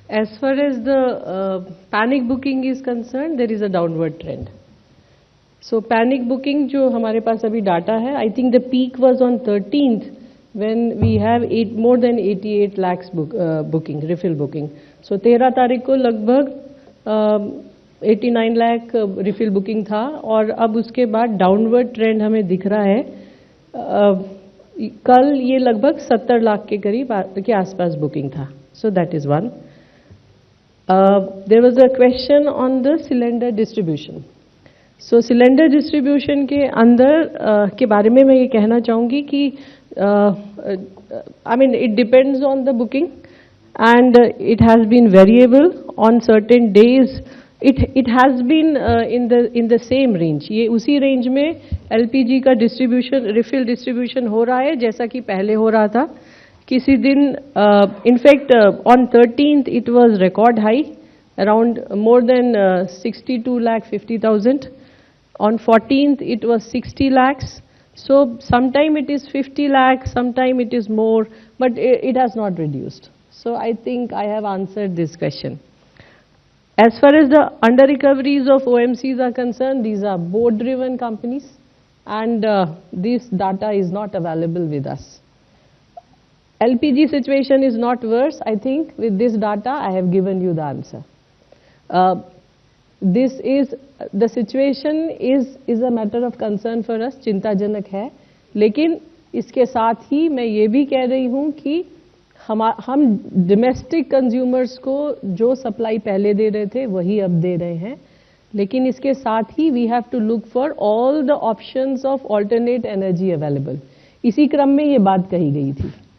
As far as the panic booking is concerned, there is a downward trend. So panic booking जो हमारे पास अभी data है, I think the peak was on 13th when we have more than 88 lakhs booking, refill booking. So 13 तारीख को लगभग 89 lakh refill booking था और अब उसके बाद डाउनवर्ड ट्रेंड हमें दिख रहा है. कल ये लगभग 70 लाख के करीब के आसपास बुकिंग था. So that is one. There was a question on the cylinder distribution. So cylinder distribution के अंदर के बारे में मैं ये कहना चाहूँगी कि I mean it depends on the booking and it has been variable on certain days. It has been in the same range. ये उसी रेंज में LPG का डिस्ट्रीब्यूशन, रिफिल डिस्ट्रीब्यूशन हो रहा है जैसा कि पहले हो रहा था. किसी दिन in fact on 13th it was record high, around more than 62,50,000. On 14th it was 60 lakhs. So sometime it is 50 lakhs, sometime it is more, but it has not reduced. So I think I have answered this question. As far as the under recoveries of OMCs are concerned, these are board driven companies and this data is not available with us. LPG situation is not worse. I think with this data I have given you the answer. The situation is a matter of concern for us, चिंताजनक है, लेकिन इसके साथ ही मैं ये भी कह रही हूँ कि हम डोमेस्टिक कंज्यूमर्स को जो सप्लाई पहले दे रहे थे वही अब दे रहे हैं, लेकिन इसके साथ ही we have to look for all the options of alternate energy available. इसी क्रम में ये बात कही गई थी.